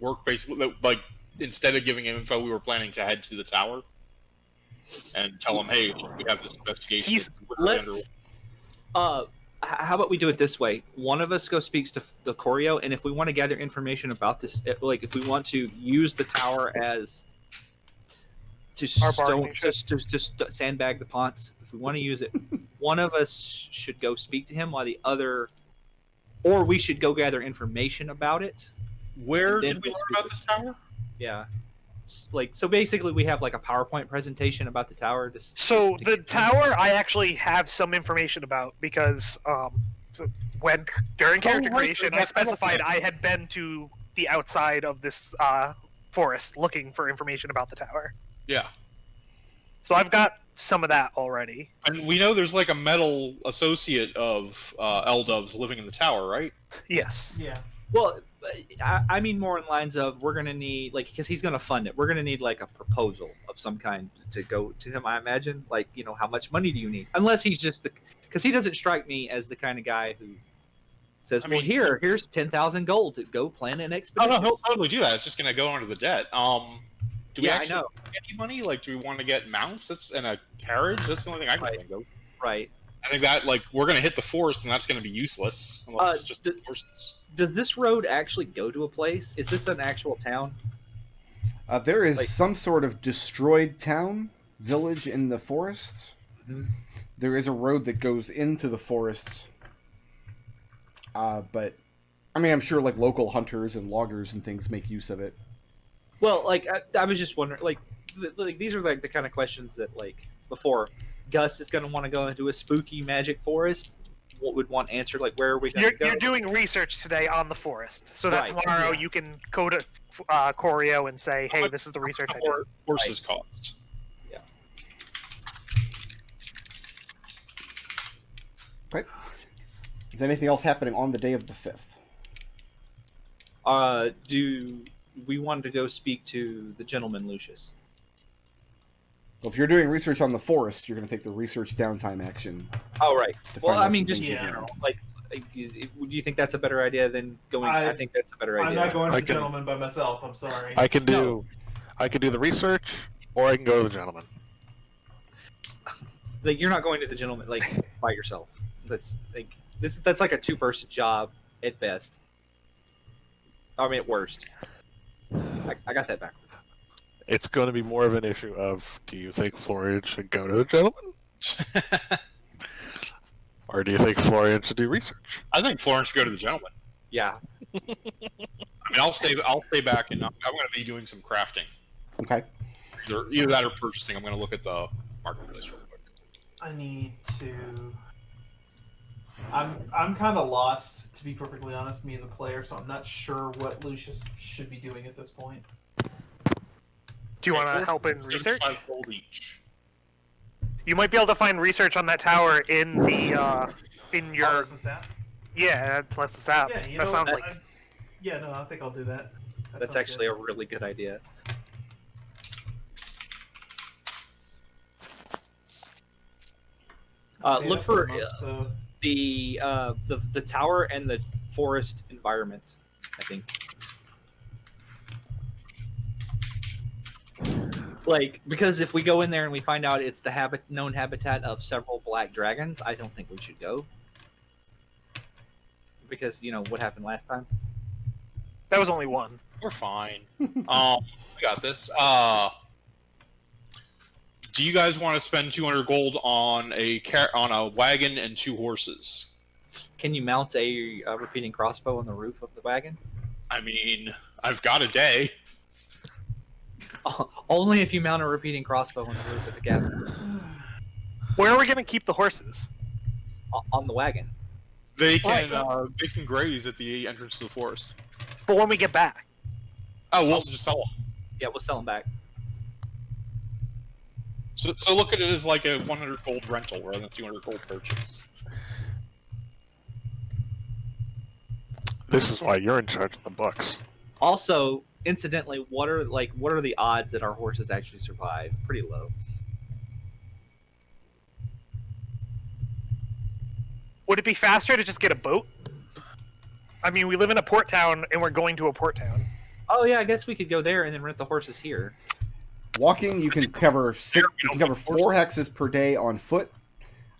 work, basically? Like, instead of giving him info, we were planning to head to the tower and tell him, "Hey, we have this investigation." How about we do it this way? One of us go speaks to the choreo, and if we want to gather information about this, like if we want to use the tower as to sandbag the Ponce, if we want to use it, one of us should go speak to him, while the other, or we should go gather information about it. Where did we learn about this tower? Yeah. Like, so basically we have like a PowerPoint presentation about the tower. So the tower I actually have some information about, because when during character creation I specified I had been to the outside of this forest looking for information about the tower. Yeah. So I've got some of that already. And we know there's like a metal associate of Eldoves living in the tower, right? Yes. Yeah. Well, I mean more in lines of, we're going to need, like, because he's going to fund it, we're going to need like a proposal of some kind to go to him, I imagine. Like, you know, how much money do you need? Unless he's just because he doesn't strike me as the kind of guy who says, well, here's 10,000 gold to go plan an expedition. Oh, no, he'll totally do that. It's just going to go under the debt. Do we actually get any money? Like, do we want to get mounts and a carriage? That's the only thing I can think of. Right. I think that, like, we're going to hit the forest, and that's going to be useless unless it's just horses. Does this road actually go to a place? Is this an actual town? There is some sort of destroyed town, village in the forest. Mm-hmm. There is a road that goes into the forest. But, I mean, I'm sure, like, local hunters and loggers and things make use of it. Well, like, I was just wondering, like these are, like, the kind of questions that, like, before Gus is going to want to go into a spooky magic forest, what would want answered, like, where are we going to go? You're doing research today on the forest, so that tomorrow you can go to Choreo and say, hey, this is the research I did. Horses cost. Yeah. Okay. Is anything else happening on the day of the 5th? Do we want to go speak to the gentleman, Lucius? Well, if you're doing research on the forest, you're going to take the research downtime action. Oh, right. Well, I mean, just in general. Like, do you think that's a better idea than going? I think that's a better idea. I'm not going to the gentleman by myself. I'm sorry. I can do the research, or I can go to the gentleman. Like, you're not going to the gentleman like by yourself. That's like a 2-person job at best. I mean, at worst. I got that backwards. It's going to be more of an issue of, do you think Florian should go to the gentleman? Or do you think Florian should do research? I think Florian should go to the gentleman. Yeah. I mean, I'll stay back, and I'm going to be doing some crafting. Okay. Either that or purchasing. I'm going to look at the marketplace real quick. I need to. I'm kind of lost, to be perfectly honest, me as a player, so I'm not sure what Lucius should be doing at this point. Do you want to help in research? 75 gold each. You might be able to find research on that tower in the in your. Oh, this app? Yeah, that's this app. Yeah, that sounds like. I think I'll do that. That's actually a really good idea. Look for the tower and the forest environment, I think. Like, because if we go in there and we find out it's the known habitat of several black dragons, I don't think we should go. Because, you know, what happened last time? That was only one. We're fine. We got this. Do you guys want to spend 200 gold on a wagon and 2 horses? Can you mount a repeating crossbow on the roof of the wagon? I mean, I've got a day. Only if you mount a repeating crossbow on the roof of the cabin. Where are we going to keep the horses? On the wagon. They can graze at the entrance to the forest. But when we get back. Oh, we'll also just sell them. Yeah, we'll sell them back. So look at it as like a 100 gold rental rather than a 200 gold purchase. This is why you're in charge of the books. Also, incidentally, what are the odds that our horses actually survive? Pretty low. Would it be faster to just get a boat? I mean, we live in a port town, and we're going to a port town. Oh yeah, I guess we could go there and then rent the horses here. Walking, you can cover you can cover 4 hexes per day on foot.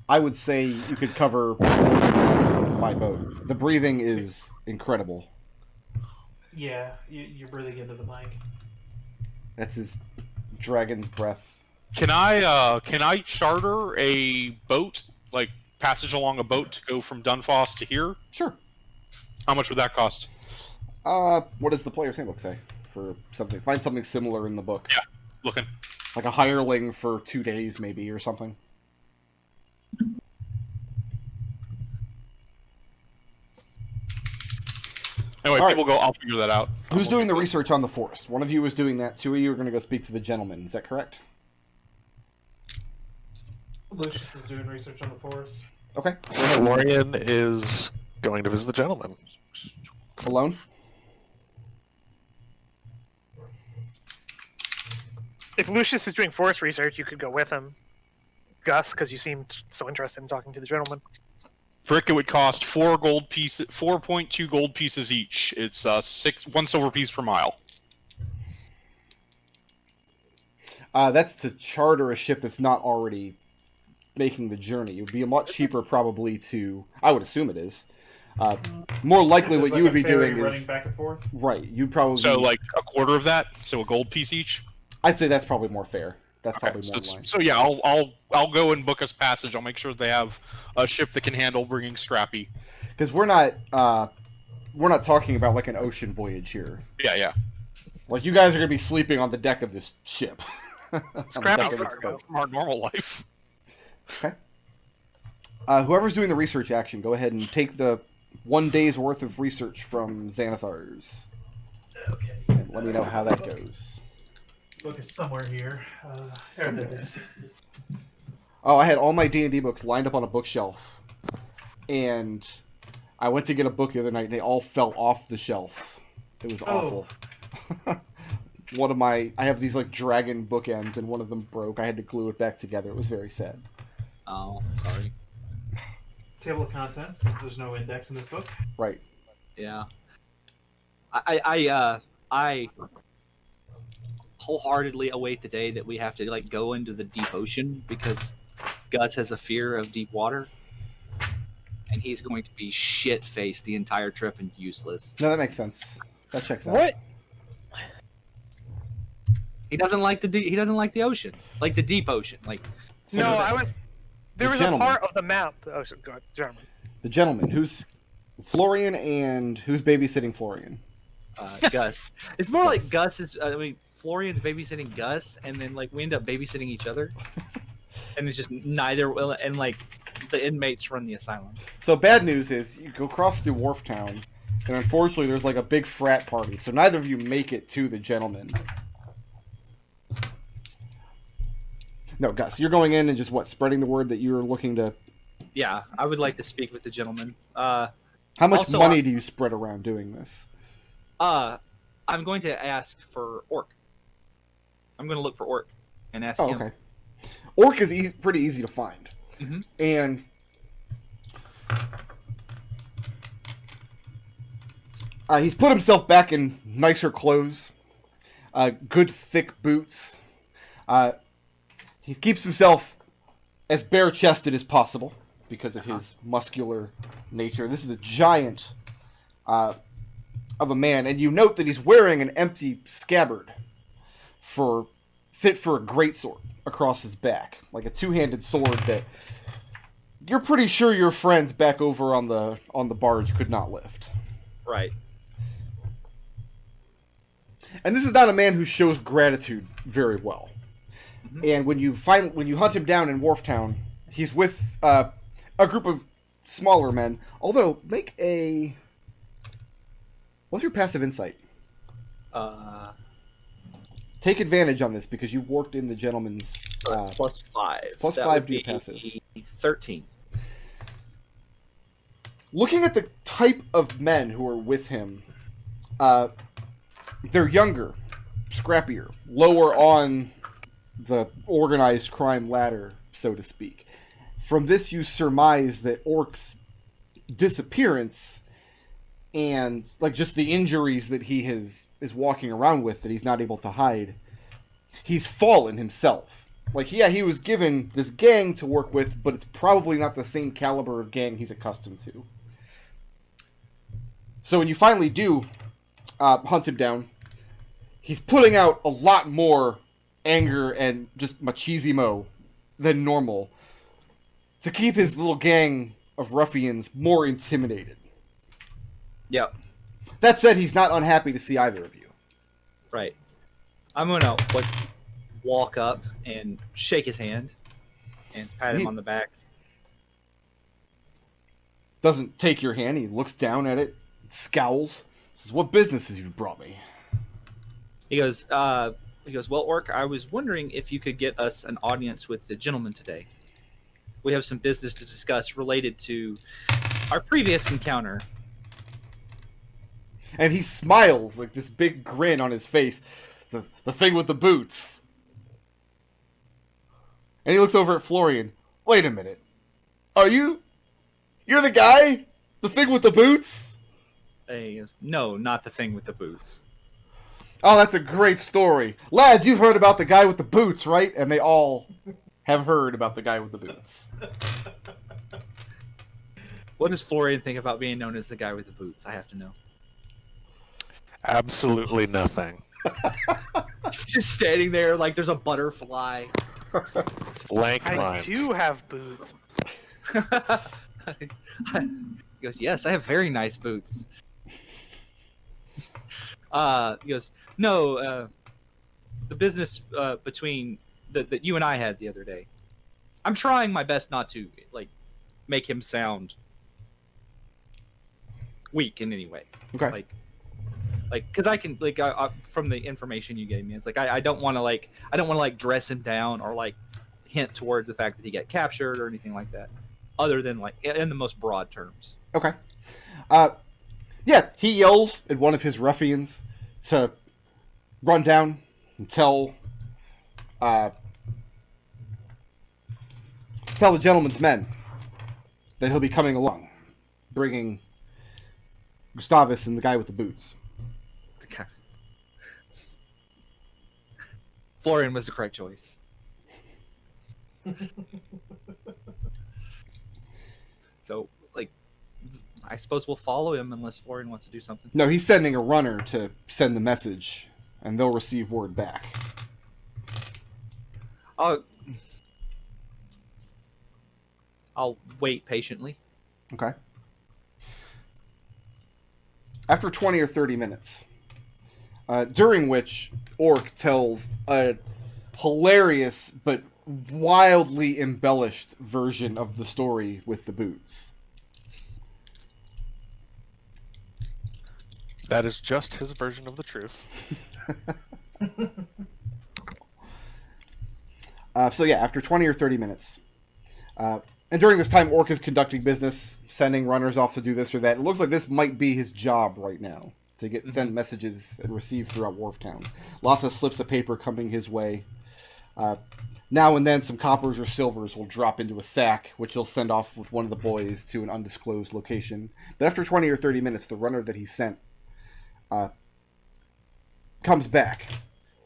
I would say you could cover by boat. The breathing is incredible. Yeah, you're breathing into the mic. That's his dragon's breath. Can I charter a boat, like passage along a boat to go from Dunfoss to here? Sure. How much would that cost? What does the player's handbook say for something? Find something similar in the book. Yeah, looking. Like a hireling for 2 days, maybe, or something. Anyway, All right. people go. I'll figure that out. Who's doing the research on the forest? One of you is doing that. 2 of you are going to go speak to the gentleman. Is that correct? Lucius is doing research on the forest. Okay. Florian is going to visit the gentleman. Alone? If Lucius is doing forest research, you could go with him. Gus, because you seemed so interested in talking to the gentleman. Frick, it would cost 4.2 gold pieces each. It's 1 silver piece per mile. That's to charter a ship that's not already making the journey. It would be a lot cheaper, probably, to... I would assume it is. More likely what you would be doing running is... back and forth. Right, you'd probably... So, like, a quarter of that? So a gold piece each? I'd say that's probably more fair. That's Okay, probably more in line. so yeah, I'll go and book us passage. I'll make sure they have a ship that can handle bringing Scrappy. Because we're not talking about, like, an ocean voyage here. Yeah. Like, you guys are going to be sleeping on the deck of this ship. On the Scrappy's deck of this cargo. boat. From our normal life. Okay. Whoever's doing the research action, go ahead and take the 1 day's worth of research from Xanathar's. Okay. And let me know how that goes. Book is somewhere here. There it is. Oh, I had all my D&D books lined up on a bookshelf. And I went to get a book the other night, and they all fell off the shelf. It was awful. I have these, like, dragon bookends, and one of them broke. I had to glue it back together. It was very sad. Oh, sorry. Table of contents, since there's no index in this book. Right. Yeah. I wholeheartedly await the day that we have to like go into the deep ocean because Gus has a fear of deep water, and he's going to be shit-faced the entire trip and useless. No, that makes sense. That checks out. What? He doesn't like the ocean, like the deep ocean. Like No, I was. There The was gentleman. a part of the map. Oh, go ahead, gentlemen. The gentleman, who's Florian, and who's babysitting Florian? Gus. It's more like Gus is. Florian's babysitting Gus, and then like we end up babysitting each other, and it's just neither. And like the inmates run the asylum. So bad news is you go across through Wharftown, and unfortunately there's like a big frat party, so neither of you make it to the gentleman. No, Gus, you're going in and just spreading the word that you're looking to. Yeah, I would like to speak with the gentleman. How much Also, money do you spread around doing this? I'm going to ask for Orc. I'm going to look for Orc and ask him. Okay. Orc is pretty easy to find. Mhm. And he's put himself back in nicer clothes, good thick boots. He keeps himself as bare-chested as possible because of his muscular nature. This is a giant of a man, and you note that he's wearing an empty scabbard fit for a greatsword across his back, like a two-handed sword that you're pretty sure your friends back over on the barge could not lift. Right. And this is not a man who shows gratitude very well. Mhm. And when you hunt him down in Wharftown, he's with a group of smaller men. Although, what's your passive insight? Take advantage on this because you've worked in the gentleman's. So it's plus 5. plus That 5 would to your be passive. 13. Looking at the type of men who are with him, they're younger, scrappier, lower on the organized crime ladder, so to speak. From this, you surmise that Orc's disappearance and like just the injuries that he is walking around with that he's not able to hide. He's fallen himself. Like, yeah, he was given this gang to work with, but it's probably not the same caliber of gang he's accustomed to. So when you finally do hunt him down, he's putting out a lot more anger and just machismo than normal to keep his little gang of ruffians more intimidated. Yep. That said, he's not unhappy to see either of you. Right. I'm gonna walk up and shake his hand and pat him on the back. Doesn't take your hand. He looks down at it, scowls. Says, "What business have you brought me?" He goes, "Well, Orc, I was wondering if you could get us an audience with the gentleman today. We have some business to discuss related to our previous encounter." And he smiles, like this big grin on his face. Says, "The thing with the boots." And he looks over at Florian. "Wait a minute. You're the guy? The thing with the boots?" And he goes, "No, not the thing with the boots." "Oh, that's a great story. Lads, you've heard about the guy with the boots, right?" And they all have heard about the guy with the boots. What does Florian think about being known as the guy with the boots? I have to know. Absolutely nothing. Just standing there like there's a butterfly. Blank I mind. do have boots. He goes, "Yes, I have very nice boots." He goes, "No, the business between that you and I had the other day. I'm trying my best not to like make him sound weak in any way. Okay. Because I can from the information you gave me, it's like I don't want to dress him down or like hint towards the fact that he got captured or anything like that, other than like in the most broad terms." Okay. Yeah, he yells at one of his ruffians to run down and tell the gentleman's men that he'll be coming along, bringing Gustavus and the guy with the boots. Florian was the correct choice. So, I suppose we'll follow him unless Florian wants to do something. No, he's sending a runner to send the message, and they'll receive word back. I'll wait patiently. Okay. After 20 or 30 minutes, during which Orc tells a hilarious but wildly embellished version of the story with the boots. That is just his version of the truth. So yeah, after 20 or 30 minutes, and during this time, Orc is conducting business, sending runners off to do this or that. It looks like this might be his job right now, to send messages and receive throughout Wharftown. Lots of slips of paper coming his way. Now and then, some coppers or silvers will drop into a sack, which he'll send off with one of the boys to an undisclosed location. But after 20 or 30 minutes, the runner that he sent comes back,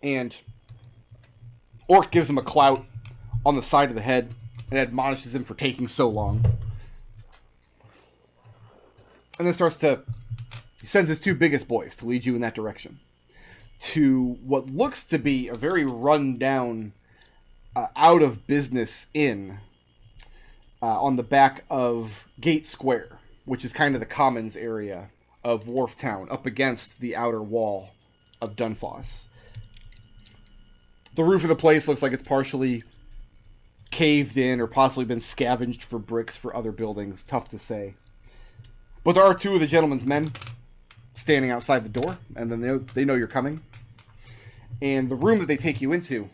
and Orc gives him a clout on the side of the head and admonishes him for taking so long. And then he sends his two biggest boys to lead you in that direction to what looks to be a very run-down, out-of-business inn on the back of Gate Square, which is kind of the commons area of Wharftown, up against the outer wall of Dunfoss. The roof of the place looks like it's partially caved in or possibly been scavenged for bricks for other buildings. Tough to say. But there are two of the gentleman's men standing outside the door, and then they know you're coming. And the room that they take you into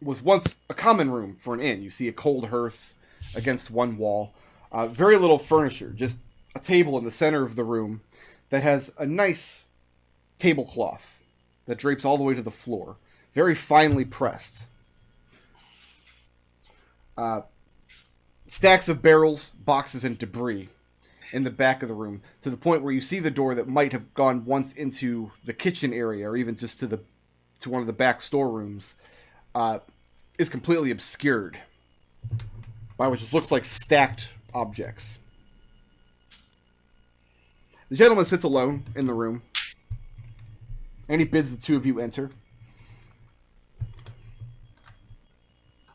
was once a common room for an inn. You see a cold hearth against one wall. Very little furniture, just a table in the center of the room that has a nice tablecloth that drapes all the way to the floor. Very finely pressed. Stacks of barrels, boxes, and debris. in the back of the room, to the point where you see the door that might have gone once into the kitchen area, or even just to one of the back storerooms, is completely obscured by what just looks like stacked objects. The gentleman sits alone in the room, and he bids the two of you enter.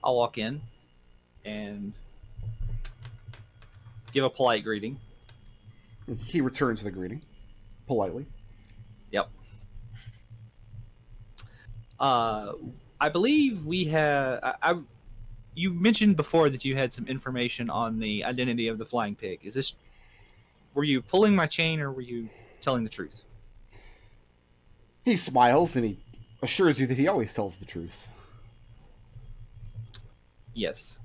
I'll walk in and give a polite greeting. He returns the greeting, politely. Yep. I believe we have. You mentioned before that you had some information on the identity of the flying pig. Is this? Were you pulling my chain, or were you telling the truth? He smiles and he assures you that he always tells the truth. Yes.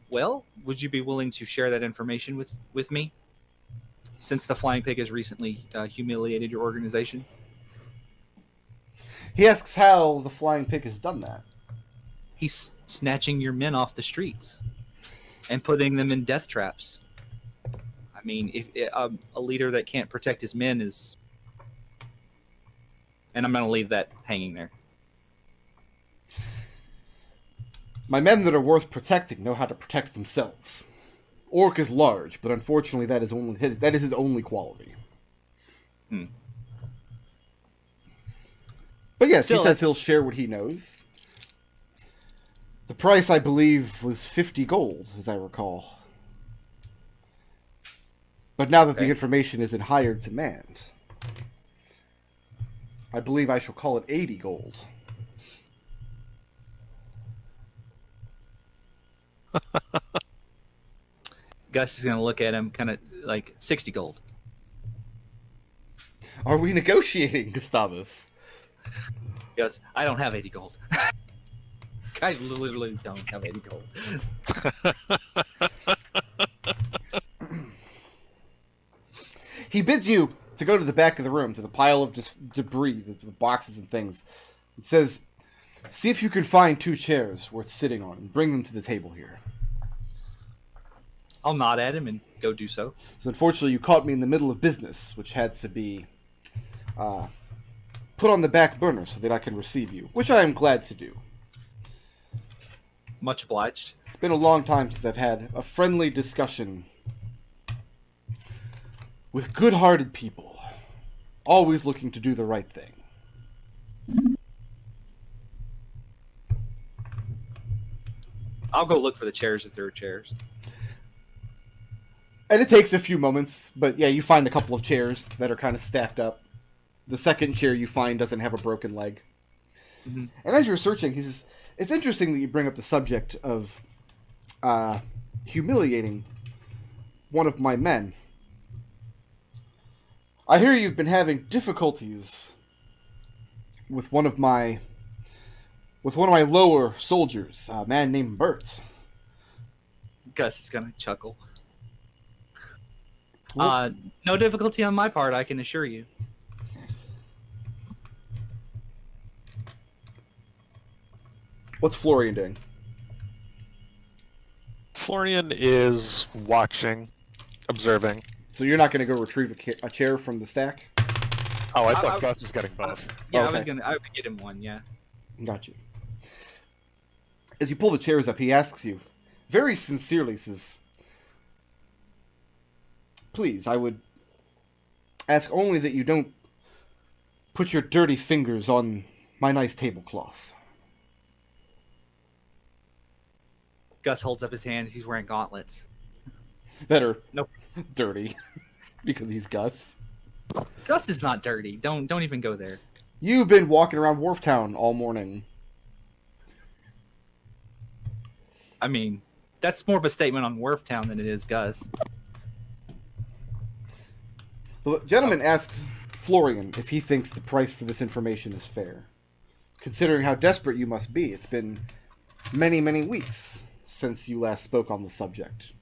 Well, would you be willing to share that information with me? Since the flying pig has recently humiliated your organization? He asks how the flying pig has done that. He's snatching your men off the streets and putting them in death traps. I mean, if a leader that can't protect his men is... And I'm going to leave that hanging there. My men that are worth protecting know how to protect themselves. Orc is large, but unfortunately that is his only quality. But yes, Still, he says he'll share what he knows. The price, I believe, was 50 gold, as I recall. But now that the information is in higher demand, I believe I shall call it 80 gold. Gus is going to look at him kind of like 60 gold. Are we negotiating, Gustavus? Gus, I don't have 80 gold. I literally don't have 80 gold. He bids you to go to the back of the room, to the pile of just debris, the boxes and things. It says, see if you can find 2 chairs worth sitting on and bring them to the table here. I'll nod at him and go do so. So unfortunately, you caught me in the middle of business, which had to be put on the back burner so that I can receive you, which I am glad to do. Much obliged. It's been a long time since I've had a friendly discussion with good-hearted people, always looking to do the right thing. I'll go look for the chairs if there are chairs. And it takes a few moments, but yeah, you find a couple of chairs that are kind of stacked up. The second chair you find doesn't have a broken leg. Mm-hmm. And as you're searching, he says, it's interesting that you bring up the subject of humiliating one of my men. I hear you've been having difficulties with one of my lower soldiers, a man named Bert. Gus is gonna chuckle. What? No difficulty on my part, I can assure you. What's Florian doing? Florian is watching, observing. So you're not going to go retrieve a chair from the stack? Oh, I thought Gus was getting both. Yeah, Okay. I would get him one, yeah. Got you. As you pull the chairs up, he asks you, very sincerely, says, please, I would ask only that you don't put your dirty fingers on my nice tablecloth. Gus holds up his hand. He's wearing gauntlets. That are Nope. dirty, because he's Gus. Gus is not dirty. Don't even go there. You've been walking around Wharftown all morning. I mean, that's more of a statement on Wharftown than it is Gus. The gentleman asks Florian if he thinks the price for this information is fair. Considering how desperate you must be, it's been many, many weeks since you last spoke on the subject.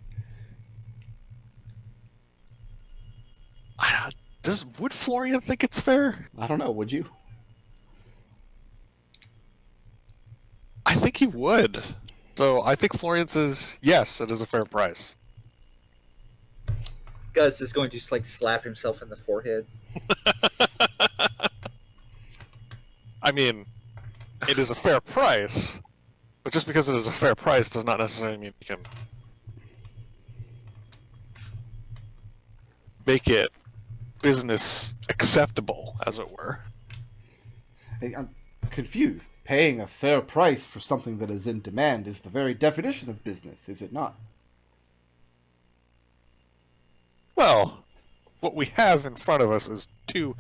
Would Florian think it's fair? I don't know, would you? I think he would. So I think Florian says yes, it is a fair price. Gus is going to just like slap himself in the forehead. I mean, it is a fair price, but just because it is a fair price does not necessarily mean you can make it business acceptable, as it were. Hey, I'm confused. Paying a fair price for something that is in demand is the very definition of business, is it not? Well, what we have in front of us is two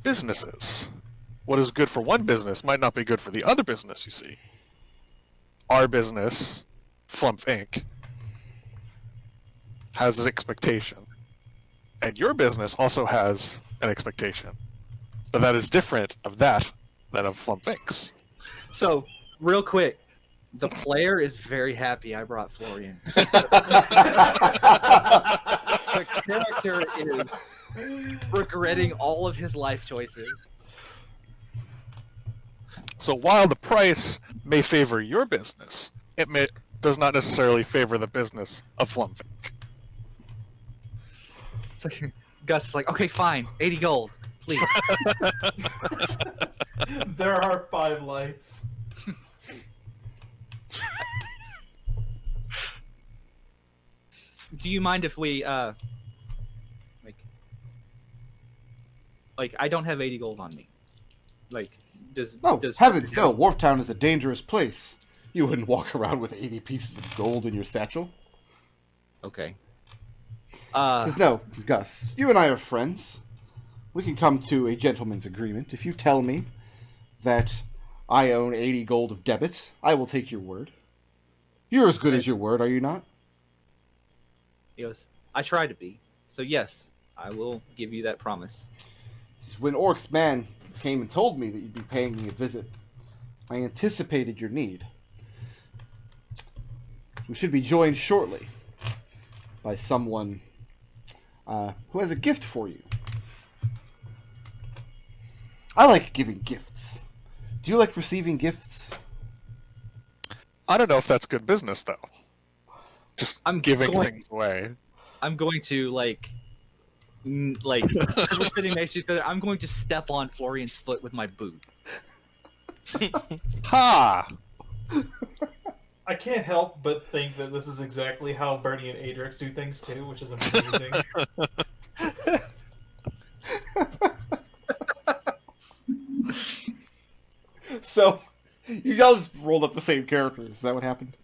businesses. What is good for one business might not be good for the other business, you see. Our business, Flumph Inc., has an expectation. And your business also has an expectation. But that is different of that than of Flumph Inc.'s. So, real quick, the player is very happy I brought Florian. The character is regretting all of his life choices. So while the price may favor your business, does not necessarily favor the business of Flumph Inc. It's like, Gus is like, okay, fine, 80 gold, please. There are 5 lights. Do you mind if we, like, I don't have 80 gold on me. Like, does... No, does heavens no. Wharftown is a dangerous place. You wouldn't walk around with 80 pieces of gold in your satchel. Okay. Says, no, Gus, you and I are friends. We can come to a gentleman's agreement. If you tell me that I own 80 gold of debit, I will take your word. You're as good as your word, are you not? He goes, I try to be. So yes, I will give you that promise. When Orc's man came and told me that you'd be paying me a visit, I anticipated your need. We should be joined shortly by someone who has a gift for you. I like giving gifts. Do you like receiving gifts? I don't know if that's good business, though. Just I'm giving going- things away. I'm going to, like, because we're sitting next to each other, I'm going to step on Florian's foot with my boot. Ha! I can't help but think that this is exactly how Bernie and Adrix do things too, which is amazing. So, you all just rolled up the same characters. Is that what happened?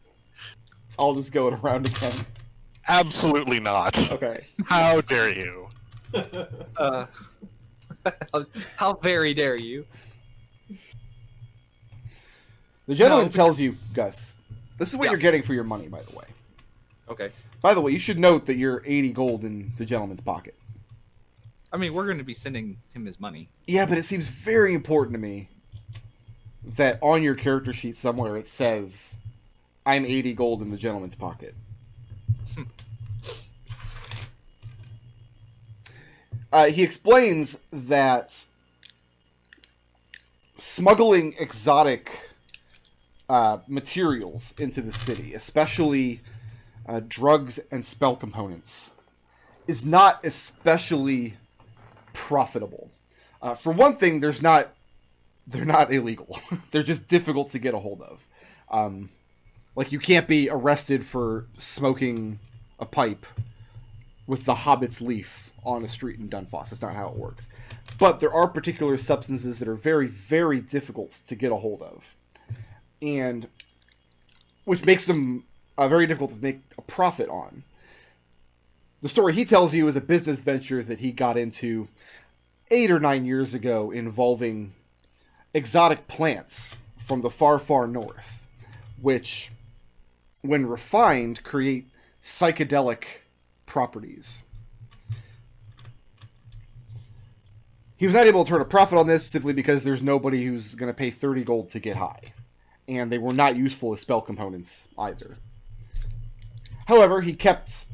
It's all just going around again. Absolutely not. Okay. How dare you? How very dare you? The gentleman No, tells you, Gus, this is what Yeah. you're getting for your money, by the way. Okay. By the way, you should note that you're 80 gold in the gentleman's pocket. I mean, we're going to be sending him his money. Yeah, but it seems very important to me that on your character sheet somewhere it says, I'm 80 gold in the gentleman's pocket. He explains that smuggling exotic materials into the city, especially drugs and spell components, is not especially profitable. For one thing, they're not illegal. They're just difficult to get a hold of. Like, you can't be arrested for smoking a pipe with the Hobbit's leaf on a street in Dunfoss. That's not how it works. But there are particular substances that are very, very difficult to get a hold of. And which makes them very difficult to make a profit on. The story he tells you is a business venture that he got into 8 or 9 years ago involving exotic plants from the far, far north, which, when refined, create psychedelic properties. He was not able to turn a profit on this simply because there's nobody who's going to pay 30 gold to get high. And they were not useful as spell components either. However, he kept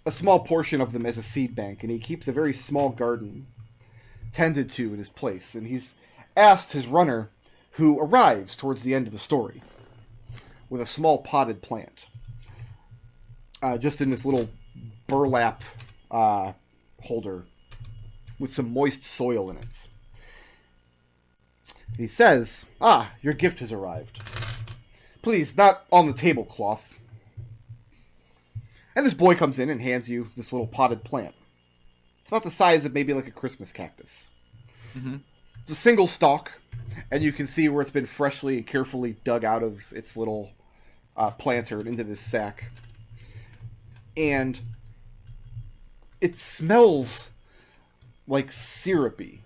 a small portion of them as a seed bank, and he keeps a very small garden tended to in his place. And he's asked his runner, who arrives towards the end of the story, with a small potted plant. Just in this little burlap holder with some moist soil in it. He says, your gift has arrived. Please, not on the tablecloth. And this boy comes in and hands you this little potted plant. It's about the size of maybe like a Christmas cactus. Mm-hmm. It's a single stalk, and you can see where it's been freshly and carefully dug out of its little planter into this sack. And it smells like syrupy.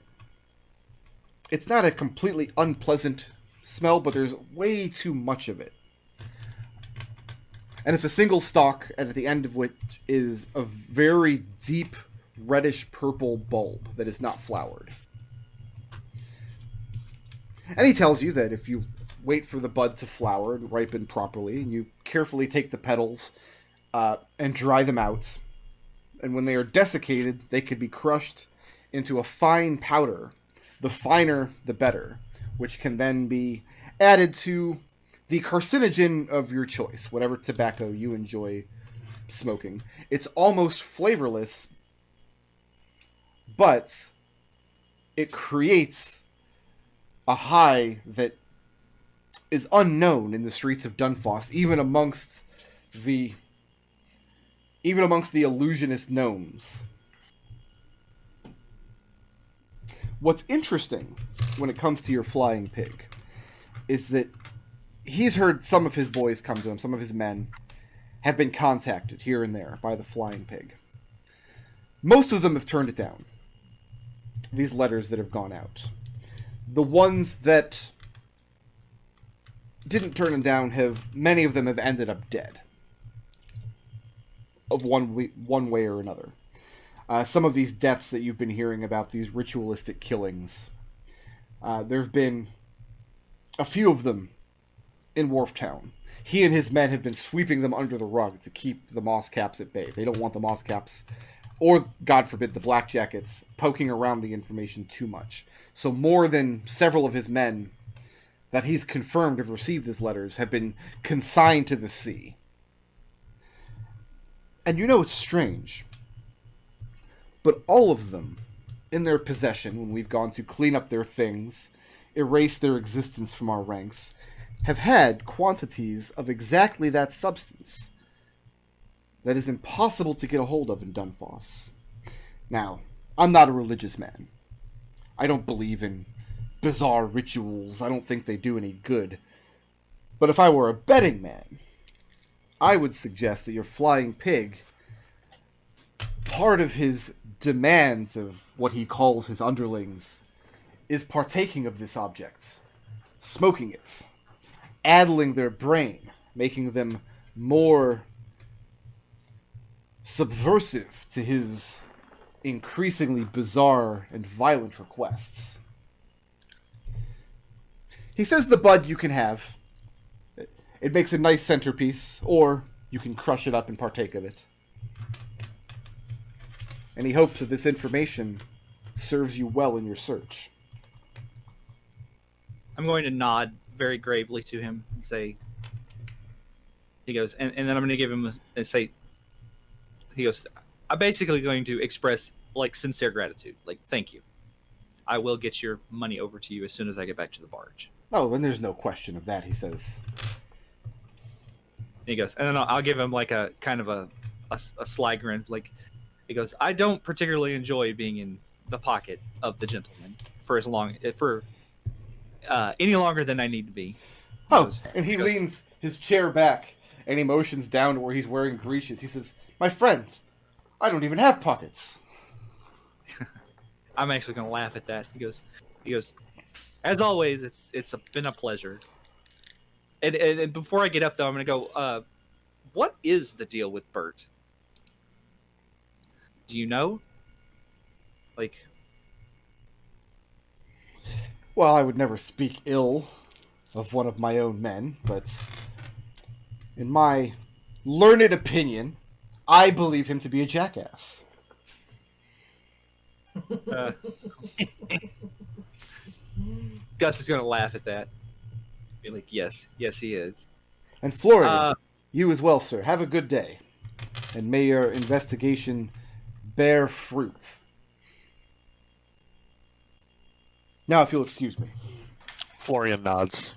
It's not a completely unpleasant smell, but there's way too much of it. And it's a single stalk, and at the end of which is a very deep reddish purple bulb that is not flowered. And he tells you that if you wait for the bud to flower and ripen properly, and you carefully take the petals and dry them out, and when they are desiccated, they could be crushed into a fine powder. The finer, the better, which can then be added to the carcinogen of your choice, whatever tobacco you enjoy smoking. It's almost flavorless, but it creates a high that is unknown in the streets of Dunfoss, even amongst the illusionist gnomes. What's interesting when it comes to your flying pig is that he's heard some of his boys come to him, some of his men have been contacted here and there by the flying pig. Most of them have turned it down. These letters that have gone out. The ones that didn't turn them down many of them have ended up dead. Of one way or another. Some of these deaths that you've been hearing about, these ritualistic killings, there have been a few of them in Wharftown. He and his men have been sweeping them under the rug to keep the moss caps at bay. They don't want the moss caps, or, God forbid, the blackjackets, poking around the information too much. So more than several of his men that he's confirmed have received his letters have been consigned to the sea. And you know it's strange, but all of them, in their possession, when we've gone to clean up their things, erase their existence from our ranks, have had quantities of exactly that substance that is impossible to get a hold of in Dunfoss. Now, I'm not a religious man. I don't believe in bizarre rituals. I don't think they do any good. But if I were a betting man, I would suggest that your flying pig, part of his demands of what he calls his underlings, is partaking of this object, smoking it, addling their brain, making them more subversive to his increasingly bizarre and violent requests. He says the bud you can have. It makes a nice centerpiece, or you can crush it up and partake of it. And he hopes that this information serves you well in your search. I'm going to nod very gravely to him and say, he goes, and then I'm going to give him he goes, I'm basically going to express, like, sincere gratitude. Like, thank you. I will get your money over to you as soon as I get back to the barge. Oh, and there's no question of that, he says. And he goes, and then I'll give him, like, a kind of a sly grin. Like, he goes, I don't particularly enjoy being in the pocket of the gentleman for any longer than I need to be. And he leans his chair back, and he motions down to where he's wearing breeches. He says, my friends, I don't even have pockets. I'm actually going to laugh at that. He goes, as always, it's been a pleasure. And before I get up, though, I'm going to go, what is the deal with Bert? Do you know? Like... Well, I would never speak ill of one of my own men, but in my learned opinion, I believe him to be a jackass. Gus is going to laugh at that. Be like, yes, he is. And Florian, you as well, sir. Have a good day. And may your investigation bear fruit. Now, if you'll excuse me. Florian nods.